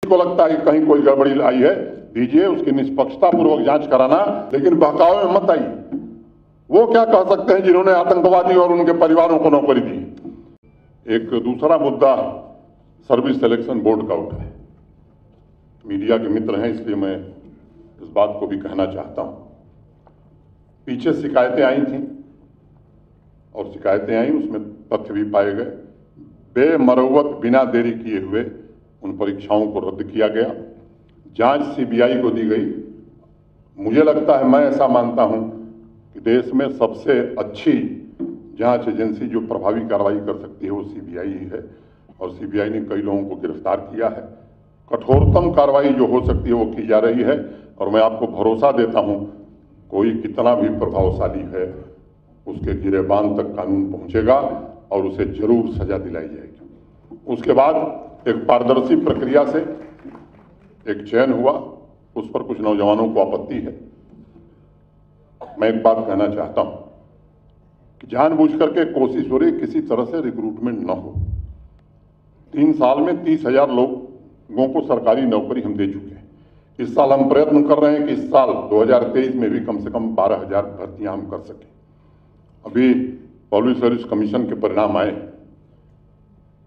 को लगता है कि कहीं कोई गड़बड़ी आई है, दीजिए, उसकी निष्पक्षता पूर्वक जांच कराना, लेकिन बहकावे में मत आइए। वो क्या कह सकते हैं जिन्होंने आतंकवादी और उनके परिवारों को नौकरी दी। एक दूसरा मुद्दा सर्विस सिलेक्शन बोर्ड का उठा है। मीडिया के मित्र हैं, इसलिए मैं इस बात को भी कहना चाहता हूं। पीछे शिकायतें आई थी और शिकायतें आई, उसमें तथ्य भी पाए गए। बेमरवत बिना देरी किए हुए उन परीक्षाओं को रद्द किया गया। जांच सीबीआई को दी गई। मुझे लगता है, मैं ऐसा मानता हूं कि देश में सबसे अच्छी जांच एजेंसी जो प्रभावी कार्रवाई कर सकती है वो सीबीआई ही है, और सीबीआई ने कई लोगों को गिरफ्तार किया है। कठोरतम कार्रवाई जो हो सकती है वो की जा रही है, और मैं आपको भरोसा देता हूं, कोई कितना भी प्रभावशाली है उसके गिरेबान तक कानून पहुंचेगा और उसे जरूर सजा दिलाई जाएगी। उसके बाद एक पारदर्शी प्रक्रिया से एक चयन हुआ, उस पर कुछ नौजवानों को आपत्ति है। मैं एक बात कहना चाहता हूं कि जानबूझ करके कोशिश हो रही किसी तरह से रिक्रूटमेंट न हो। 3 साल में 30,000 लोगों को सरकारी नौकरी हम दे चुके हैं। इस साल हम प्रयत्न कर रहे हैं कि इस साल 2023 में भी कम से कम 12,000 भर्तियां हम कर सकें। अभी पब्लिक सर्विस कमीशन के परिणाम आए।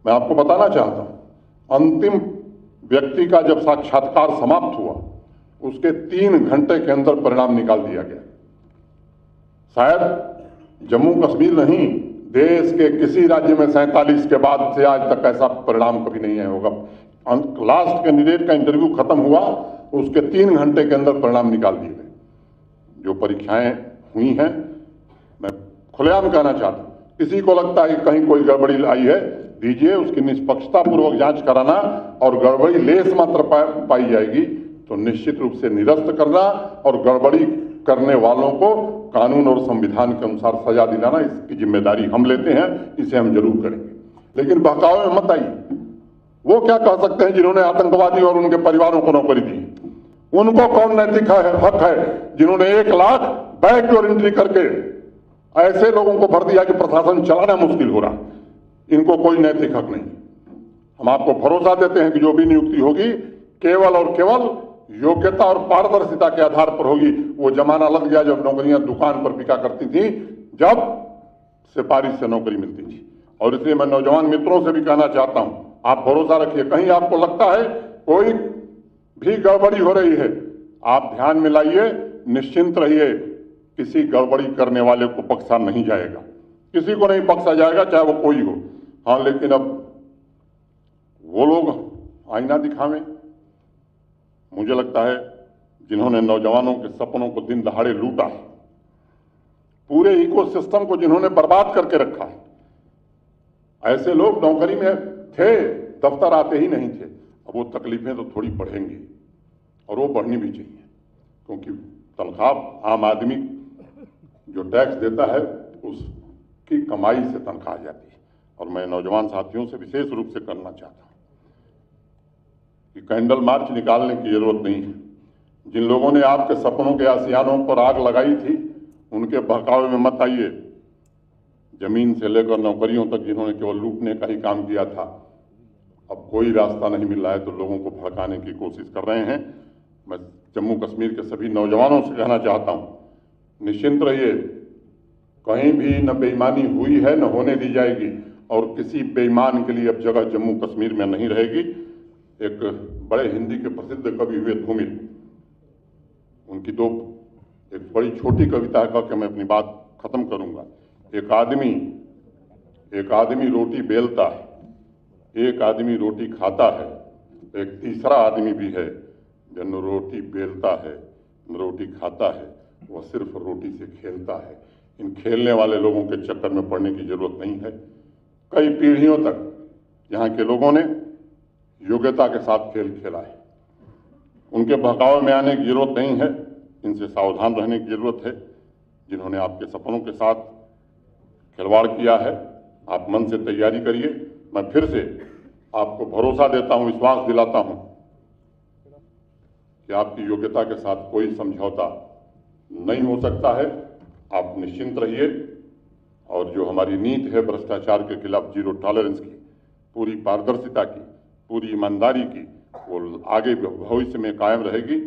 मैं आपको बताना चाहता हूं, अंतिम व्यक्ति का जब साक्षात्कार समाप्त हुआ, उसके 3 घंटे के अंदर परिणाम निकाल दिया गया। शायद जम्मू कश्मीर नहीं, देश के किसी राज्य में 47 के बाद से आज तक ऐसा परिणाम कभी नहीं आया होगा। लास्ट कैंडिडेट का इंटरव्यू खत्म हुआ, उसके 3 घंटे के अंदर परिणाम निकाल दिए गए। जो परीक्षाएं हुई हैं, मैं खुलेआम कहना चाहता हूं, किसी को लगता है कि कहीं कोई गड़बड़ी आई है, दीजिए, उसकी निष्पक्षता पूर्वक जांच कराना, और गड़बड़ी लेस मात्र पाई जाएगी तो निश्चित रूप से निरस्त करना और गड़बड़ी करने वालों को कानून और संविधान के अनुसार सजा दिलाना, इसकी जिम्मेदारी हम लेते हैं, इसे हम जरूर करेंगे। लेकिन बहकावे में मत आइए। वो क्या कह सकते हैं जिन्होंने आतंकवादी और उनके परिवारों को नौकरी दी। उनको कौन नैतिक हक है जिन्होंने 1 लाख बैकडोर एंट्री करके ऐसे लोगों को भर दिया कि प्रशासन चलाना मुश्किल हो रहा। इनको कोई नैतिक हक नहीं। हम आपको भरोसा देते हैं कि जो भी नियुक्ति होगी केवल और केवल योग्यता और पारदर्शिता के आधार पर होगी। वो जमाना लग गया जब नौकरियां दुकान पर बिका करती थी, जब सिफारिश से नौकरी मिलती थी। और इसलिए मैं नौजवान मित्रों से भी कहना चाहता हूं, आप भरोसा रखिए। कहीं आपको लगता है कोई भी गड़बड़ी हो रही है, आप ध्यान में लाइए, निश्चिंत रहिए, किसी गड़बड़ी करने वाले को बख्शा नहीं जाएगा, किसी को नहीं बख्शा जाएगा, चाहे वो कोई हो। हाँ, लेकिन अब वो लोग आईना दिखावें। मुझे लगता है जिन्होंने नौजवानों के सपनों को दिन दहाड़े लूटा, पूरे इकोसिस्टम को जिन्होंने बर्बाद करके रखा है, ऐसे लोग नौकरी में थे, दफ्तर आते ही नहीं थे। अब वो तकलीफें तो थोड़ी बढ़ेंगी, और वो बढ़नी भी चाहिए, क्योंकि तनख्वाह आम आदमी जो टैक्स देता है उसकी कमाई से तनख्वाह आ जाती है। और मैं नौजवान साथियों से विशेष रूप से करना चाहता हूं कि कैंडल मार्च निकालने की जरूरत नहीं है। जिन लोगों ने आपके सपनों के आसियानों पर आग लगाई थी, उनके बहकावे में मत आइए। जमीन से लेकर नौकरियों तक जिन्होंने केवल लूटने का ही काम किया था, अब कोई रास्ता नहीं मिल रहा है तो लोगों को भड़काने की कोशिश कर रहे हैं। मैं जम्मू कश्मीर के सभी नौजवानों से कहना चाहता हूं, निश्चिंत रहिए, कहीं भी न बेईमानी हुई है न होने दी जाएगी, और किसी बेईमान के लिए अब जगह जम्मू कश्मीर में नहीं रहेगी। एक बड़े हिंदी के प्रसिद्ध कवि हुए धूमिल, उनकी एक बड़ी छोटी कविता कह के मैं अपनी बात खत्म करूंगा। एक आदमी रोटी बेलता है, एक आदमी रोटी खाता है, एक तीसरा आदमी भी है जो न रोटी बेलता है न रोटी खाता है, वह सिर्फ रोटी से खेलता है। इन खेलने वाले लोगों के चक्कर में पड़ने की जरूरत नहीं है। कई पीढ़ियों तक यहाँ के लोगों ने योग्यता के साथ खेल खेला है, उनके बहकावे में आने की जरूरत नहीं है। इनसे सावधान रहने की जरूरत है। जिन्होंने आपके सपनों के साथ खिलवाड़ किया है, आप मन से तैयारी करिए। मैं फिर से आपको भरोसा देता हूं, विश्वास दिलाता हूं कि आपकी योग्यता के साथ कोई समझौता नहीं हो सकता है। आप निश्चिंत रहिए, और जो हमारी नीति है भ्रष्टाचार के खिलाफ जीरो टॉलरेंस की, पूरी पारदर्शिता की, पूरी ईमानदारी की, वो आगे भविष्य में कायम रहेगी।